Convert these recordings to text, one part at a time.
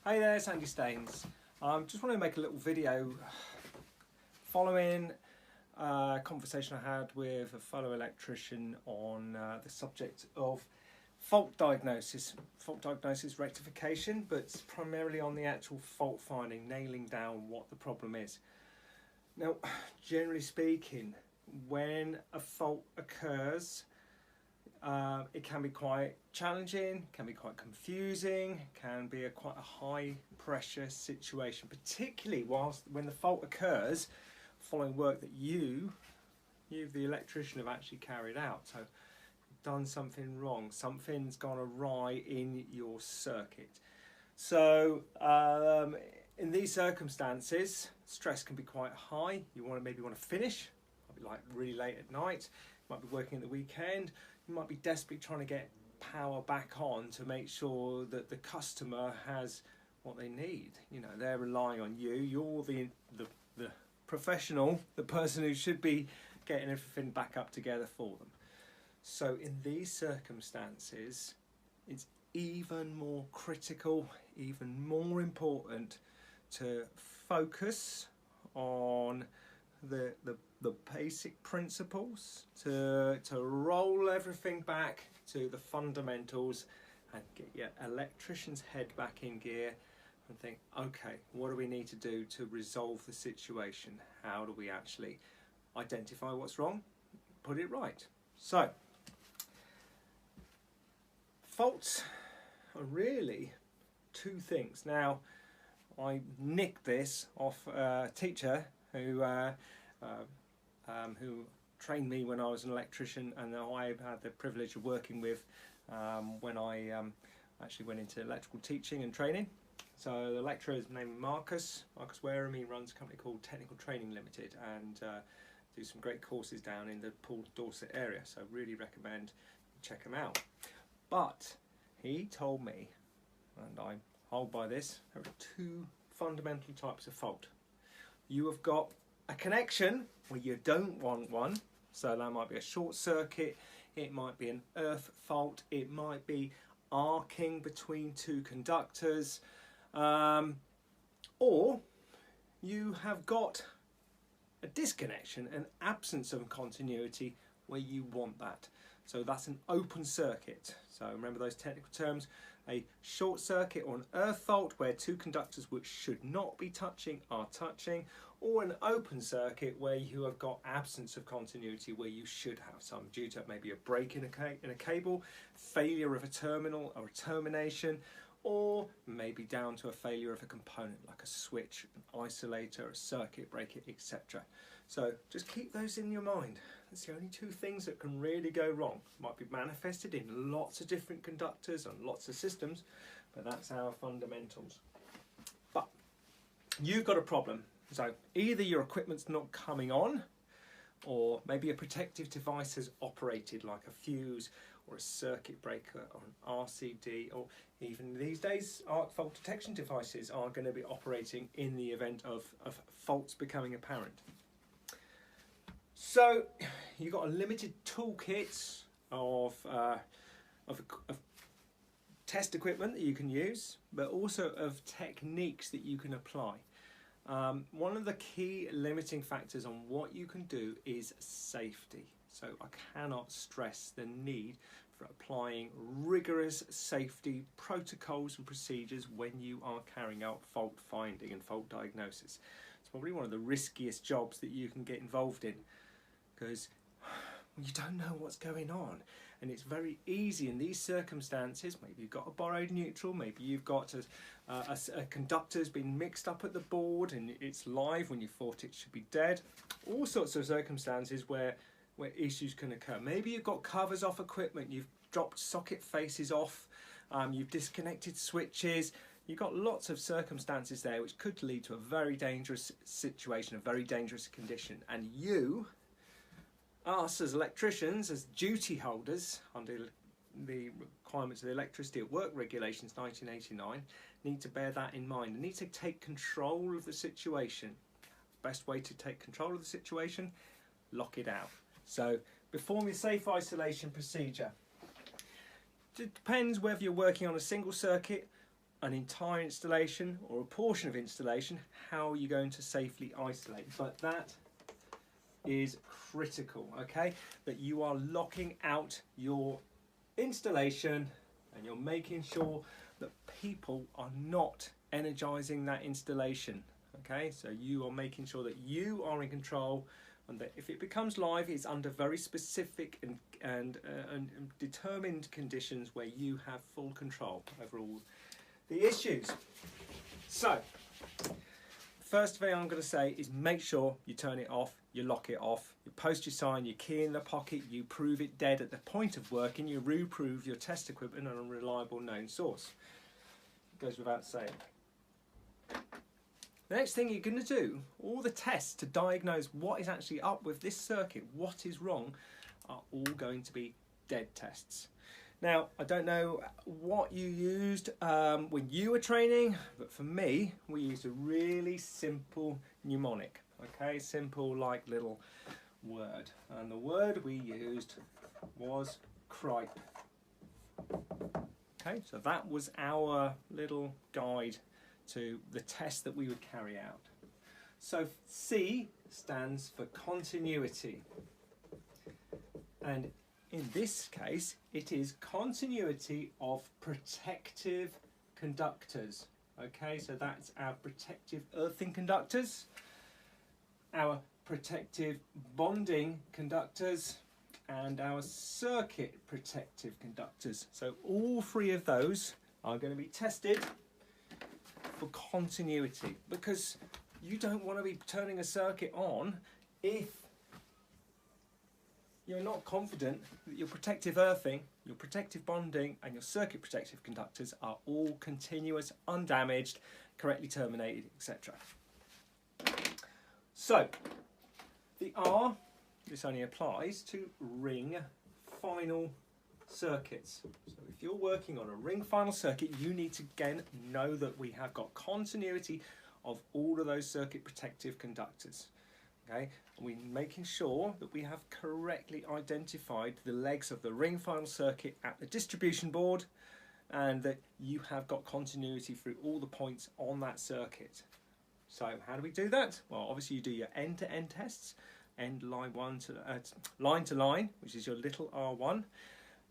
Hey there, it's Andy Staines. Just want to make a little video following a conversation I had with a fellow electrician on the subject of fault diagnosis, rectification, but primarily on the actual fault finding, nailing down what the problem is. Now, generally speaking, when a fault occurs, it can be quite challenging, can be quite confusing, can be quite a high pressure situation, particularly when the fault occurs following work that you, the electrician, have actually carried out. So you've done something wrong, something's gone awry in your circuit. So in these circumstances, stress can be quite high. You maybe want to finish, might be like really late at night, you might be working at the weekend. You might be desperately trying to get power back on to make sure that the customer has what they need. You know, they're relying on you. You're the professional, the person who should be getting everything back up together for them. So in these circumstances, it's even more critical, even more important to focus on the basic principles, to roll everything back to the fundamentals and get your electrician's head back in gear and think, okay, what do we need to do to resolve the situation? How do we actually identify what's wrong, put it right? So, faults are really two things. Now, I nicked this off a teacher who trained me when I was an electrician, and I had the privilege of working with when I actually went into electrical teaching and training. So the lecturer is named Marcus Wareham. He runs a company called Technical Training Limited and do some great courses down in the Poole, Dorset area. So really recommend you check him out. But he told me, and I hold by this, there are two fundamental types of fault. You have got a connection where you don't want one, so that might be a short circuit, it might be an earth fault, it might be arcing between two conductors, or you have got a disconnection, an absence of continuity where you want that. So that's an open circuit. So remember those technical terms. A short circuit or an earth fault where two conductors which should not be touching are touching, or an open circuit where you have got absence of continuity where you should have some due to maybe a break in a cable, failure of a terminal or a termination, or maybe down to a failure of a component like a switch, an isolator, a circuit breaker, etc. So just keep those in your mind. That's the only two things that can really go wrong. Might be manifested in lots of different conductors and lots of systems, but that's our fundamentals. But you've got a problem. So either your equipment's not coming on, or maybe a protective device has operated like a fuse or a circuit breaker or an RCD, or even these days arc fault detection devices are going to be operating in the event of faults becoming apparent. So you've got a limited toolkit of test equipment that you can use, but also of techniques that you can apply. One of the key limiting factors on what you can do is safety. So I cannot stress the need for applying rigorous safety protocols and procedures when you are carrying out fault finding and fault diagnosis. It's probably one of the riskiest jobs that you can get involved in, because you don't know what's going on, and it's very easy in these circumstances. Maybe you've got a borrowed neutral, maybe you've got a conductor's been mixed up at the board and it's live when you thought it should be dead. All sorts of circumstances where issues can occur. Maybe you've got covers off equipment, you've dropped socket faces off, you've disconnected switches. You've got lots of circumstances there which could lead to a very dangerous situation, a very dangerous condition, and us as electricians, as duty holders under the requirements of the Electricity at Work Regulations 1989, need to bear that in mind and need to take control of the situation. Best way to take control of the situation, lock it out. So perform your safe isolation procedure. It depends whether you're working on a single circuit an entire installation or a portion of installation, how are you going to safely isolate? But that is critical, okay? That you are locking out your installation and you're making sure that people are not energizing that installation, okay? So you are making sure that you are in control, and that if it becomes live, it's under very specific and determined conditions where you have full control over all the issues. So, first thing I'm going to say is make sure you turn it off, you lock it off, you post your sign, you key in the pocket, you prove it dead at the point of working, you reprove your test equipment on a reliable known source. It goes without saying. The next thing you're going to do, all the tests to diagnose what is actually up with this circuit, what is wrong, are all going to be dead tests. Now, I don't know what you used when you were training, but for me, we used a really simple mnemonic, okay? Simple like little word. And the word we used was cripe. Okay, so that was our little guide to the test that we would carry out. So C stands for continuity. And in this case, it is continuity of protective conductors. Okay, so that's our protective earthing conductors, our protective bonding conductors, and our circuit protective conductors. So all three of those are going to be tested for continuity, because you don't want to be turning a circuit on if you're not confident that your protective earthing, your protective bonding and your circuit protective conductors are all continuous, undamaged, correctly terminated, etc. So the R, this only applies to ring final circuits. So if you're working on a ring final circuit, you need to again know that we have got continuity of all of those circuit protective conductors. Okay, and we're making sure that we have correctly identified the legs of the ring final circuit at the distribution board, and that you have got continuity through all the points on that circuit. So how do we do that? Well, obviously you do your end-to-end tests, line to line, which is your little R1,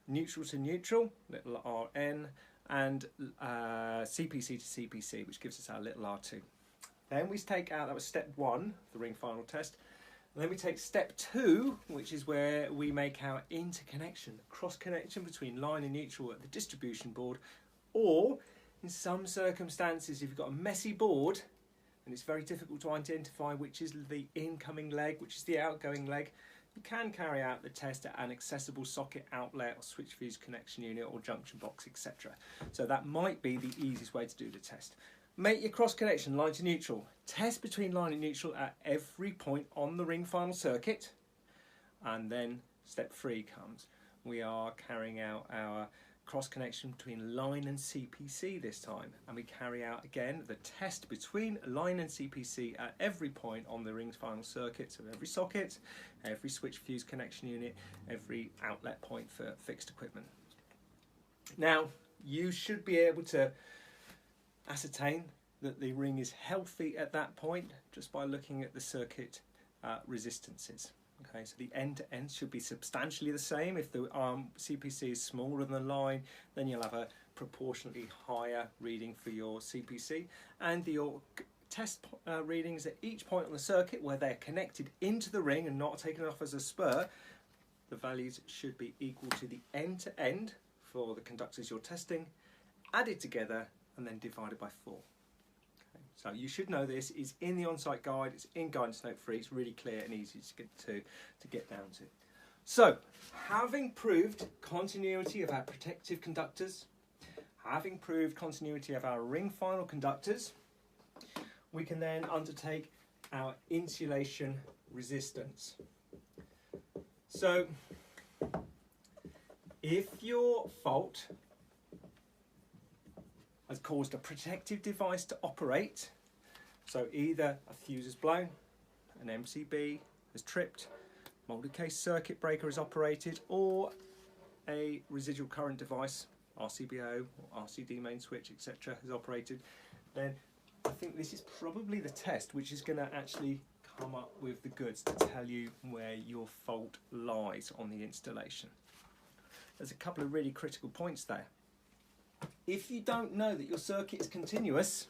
neutral to neutral, little RN, and CPC to CPC, which gives us our little R2. Then we take out, that was step 1, the ring final test. And then we take step 2, which is where we make our interconnection, cross connection between line and neutral at the distribution board, or in some circumstances, if you've got a messy board and it's very difficult to identify which is the incoming leg, which is the outgoing leg, you can carry out the test at an accessible socket outlet or switch fuse connection unit or junction box, etc. So that might be the easiest way to do the test. Make your cross connection line to neutral. Test between line and neutral at every point on the ring final circuit. And then step 3 comes. We are carrying out our cross connection between line and CPC this time. And we carry out again the test between line and CPC at every point on the ring final circuit. So every socket, every switch fuse connection unit, every outlet point for fixed equipment. Now, you should be able to ascertain that the ring is healthy at that point just by looking at the circuit resistances. Okay, so the end-to-end should be substantially the same. If the CPC is smaller than the line, then you'll have a proportionately higher reading for your CPC, and your test readings at each point on the circuit where they're connected into the ring and not taken off as a spur, the values should be equal to the end-to-end for the conductors you're testing, added together and then divided by 4. Okay. So you should know this is in the on-site guide, it's in guidance note 3, it's really clear and easy to get down to. So, having proved continuity of our protective conductors, having proved continuity of our ring final conductors, we can then undertake our insulation resistance. So, if your fault has caused a protective device to operate, so either a fuse has blown, an MCB has tripped, molded case circuit breaker is operated, or a residual current device RCBO or RCD main switch, etc. has operated, then I think this is probably the test which is going to actually come up with the goods to tell you where your fault lies on the installation. There's a couple of really critical points there. If you don't know that your circuit is continuous,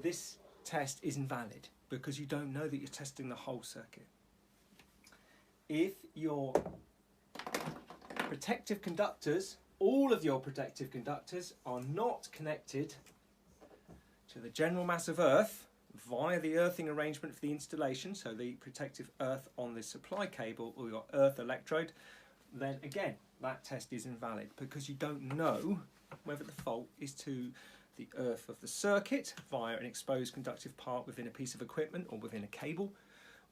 this test is invalid because you don't know that you're testing the whole circuit. If your protective conductors, all of your protective conductors, are not connected to the general mass of earth via the earthing arrangement for the installation, so the protective earth on the supply cable or your earth electrode, then again that test is invalid because you don't know whether the fault is to the earth of the circuit via an exposed conductive part within a piece of equipment or within a cable,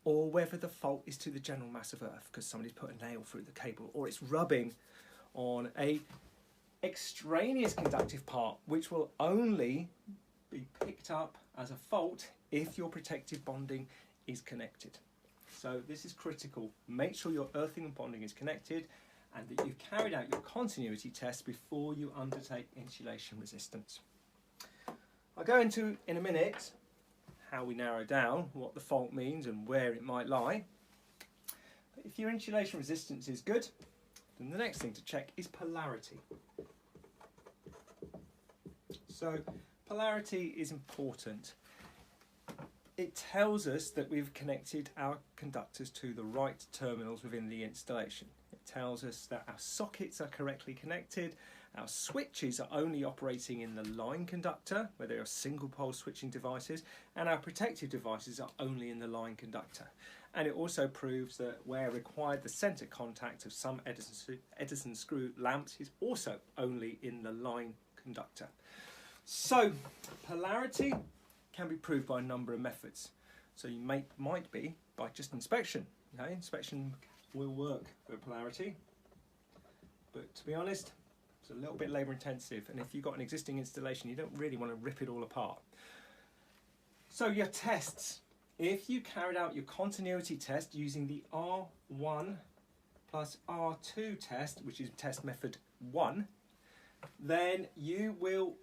or whether the fault is to the general mass of earth because somebody's put a nail through the cable, or it's rubbing on a extraneous conductive part which will only be picked up as a fault if your protective bonding is connected. So this is critical. Make sure your earthing and bonding is connected and that you've carried out your continuity test before you undertake insulation resistance. I'll go into in a minute how we narrow down what the fault means and where it might lie. But if your insulation resistance is good, then the next thing to check is polarity. So polarity is important. It tells us that we've connected our conductors to the right terminals within the installation. It tells us that our sockets are correctly connected, our switches are only operating in the line conductor, where they are single pole switching devices, and our protective devices are only in the line conductor. And it also proves that where required, the centre contact of some Edison screw lamps is also only in the line conductor. So polarity can be proved by a number of methods. So you might be by just inspection. Okay? Inspection will work for polarity, but to be honest, it's a little bit labour intensive, and if you've got an existing installation, you don't really want to rip it all apart. So your tests. If you carried out your continuity test using the R1 plus R2 test, which is test method 1, then you will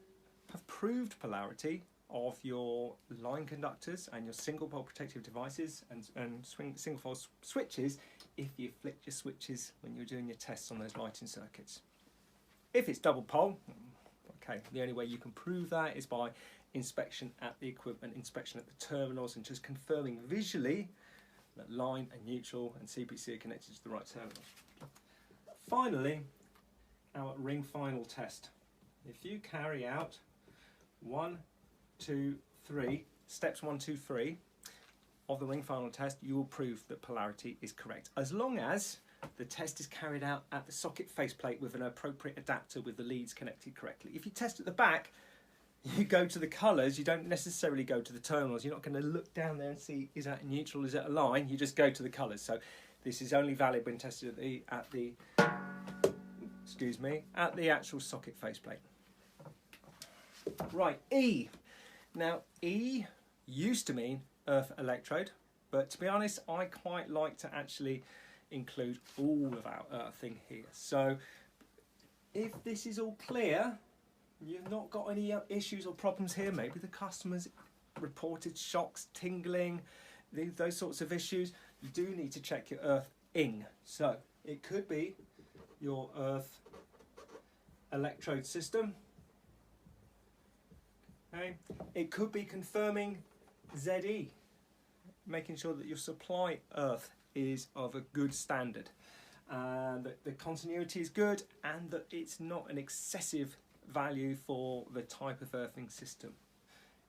have proved polarity of your line conductors and your single pole protective devices and single pole switches if you flicked your switches when you're doing your tests on those lighting circuits. If it's double pole, okay, the only way you can prove that is by inspection at the equipment, inspection at the terminals, and just confirming visually that line and neutral and CPC are connected to the right terminal. Finally, our ring final test. If you carry out 1, 2, 3, steps 1, 2, 3 of the ring final test, you will prove that polarity is correct, as long as the test is carried out at the socket faceplate with an appropriate adapter with the leads connected correctly. If you test at the back, you go to the colours, you don't necessarily go to the terminals. You're not going to look down there and see, is that neutral, is that a line? You just go to the colours. So this is only valid when tested at the actual socket faceplate. Right, E. Now, E used to mean earth electrode, but to be honest, I quite like to actually include all of our earthing here. So if this is all clear, you've not got any issues or problems here, maybe the customers reported shocks, tingling, those sorts of issues, you do need to check your earthing. So it could be your earth electrode system. Okay. It could be confirming ZE, making sure that your supply earth is of a good standard, and that the continuity is good, and that it's not an excessive value for the type of earthing system.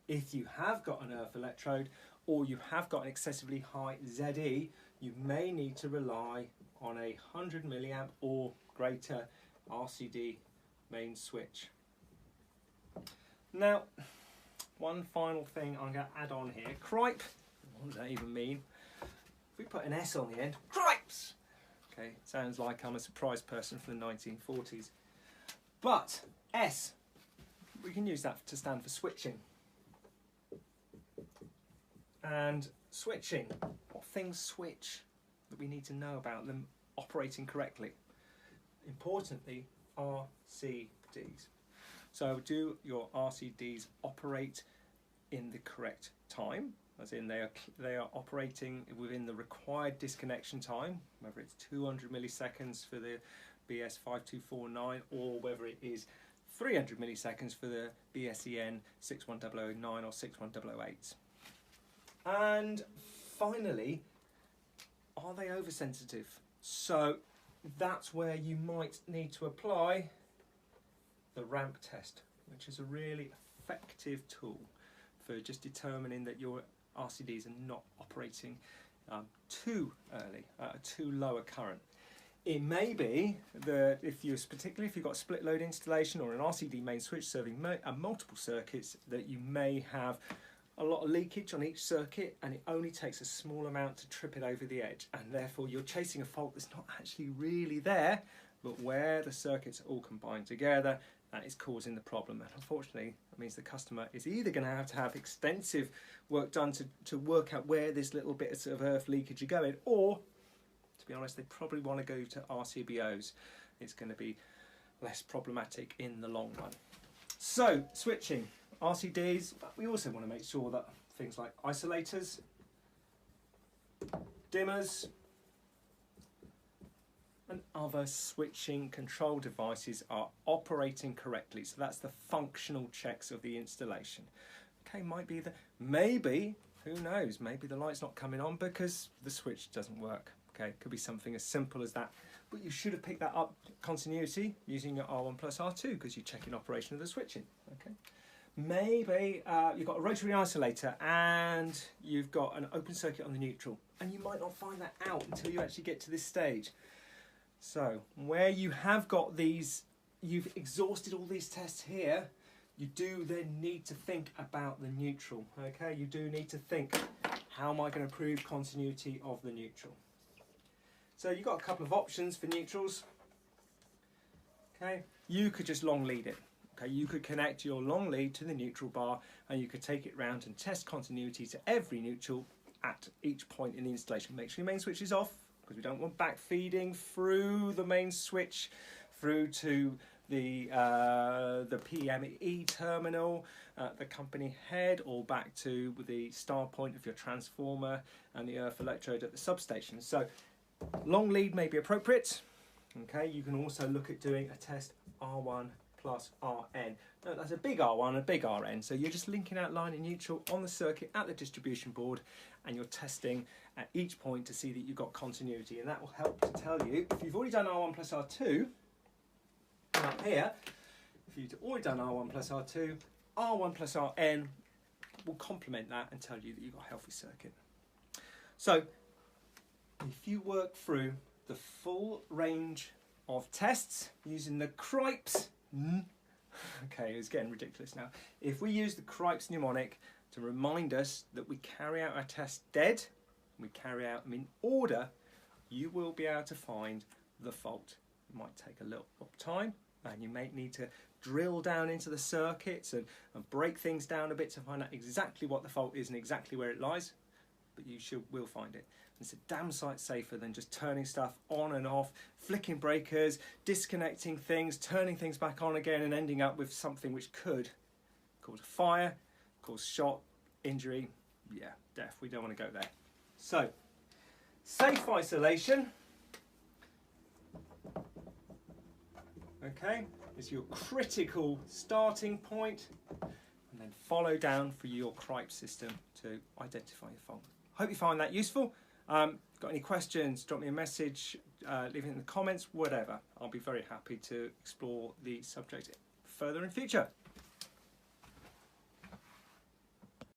If you have got an earth electrode or you have got an excessively high ZE, you may need to rely on a 100 milliamp or greater RCD main switch. Now, one final thing I'm going to add on here. Cripe, what does that even mean? If we put an S on the end, cripes! Okay, sounds like I'm a surprise person from the 1940s. But S, we can use that to stand for switching. And switching, what things switch that we need to know about them operating correctly? Importantly, RC RCDs. So do your RCDs operate in the correct time, as in they are operating within the required disconnection time, whether it's 200 milliseconds for the BS5249 or whether it is 300 milliseconds for the BSEN 61009 or 61008. And finally, are they oversensitive? So that's where you might need to apply the ramp test, which is a really effective tool for just determining that your RCDs are not operating too early, too low a current. It may be that particularly if you've got a split load installation or an RCD main switch serving multiple circuits, that you may have a lot of leakage on each circuit and it only takes a small amount to trip it over the edge, and therefore you're chasing a fault that's not actually really there, but where the circuits are all combined together, that is causing the problem. And unfortunately, that means the customer is either going to have extensive work done to work out where this little bit of earth leakage are going, or, to be honest, they probably want to go to RCBOs. It's going to be less problematic in the long run. So, switching RCDs, but we also want to make sure that things like isolators, dimmers, and other switching control devices are operating correctly. So that's the functional checks of the installation. Okay, maybe, who knows, maybe the light's not coming on because the switch doesn't work. Okay, it could be something as simple as that. But you should have picked that up continuity using your R1 plus R2 because you're checking operation of the switching. Okay. Maybe you've got a rotary isolator and you've got an open circuit on the neutral, and you might not find that out until you actually get to this stage. So where you have got these, you've exhausted all these tests here, you do then need to think about the neutral. Okay, you do need to think, how am I going to prove continuity of the neutral? So you've got a couple of options for neutrals. Okay, you could just long lead it. Okay, you could connect your long lead to the neutral bar and you could take it round and test continuity to every neutral at each point in the installation. Make sure your main switch is off because we don't want back feeding through the main switch through to the PME terminal, the company head, or back to the star point of your transformer and the earth electrode at the substation. So long lead may be appropriate. Okay, you can also look at doing a test R1 plus Rn. Now, that's a big R1 and a big Rn, so you're just linking out line and neutral on the circuit at the distribution board, and you're testing at each point to see that you've got continuity, and that will help to tell you, if you've already done R1 plus R2, up here, if you've already done R1 plus R2, R1 plus Rn will complement that and tell you that you've got a healthy circuit. So, if you work through the full range of tests using the Cripes, okay, it's getting ridiculous now. If we use the Cripes mnemonic to remind us that we carry out our tests dead, we carry out them in order, you will be able to find the fault. It might take a little time, and you may need to drill down into the circuits and break things down a bit to find out exactly what the fault is and exactly where it lies, but you will find it. It's a damn sight safer than just turning stuff on and off, flicking breakers, disconnecting things, turning things back on again, and ending up with something which could cause a fire, cause shot, injury, yeah, death. We don't want to go there. So, safe isolation, okay, is your critical starting point, and then follow down for your Cripes system to identify your fault. Hope you find that useful. Got any questions, drop me a message, leave it in the comments, whatever. I'll be very happy to explore the subject further in future.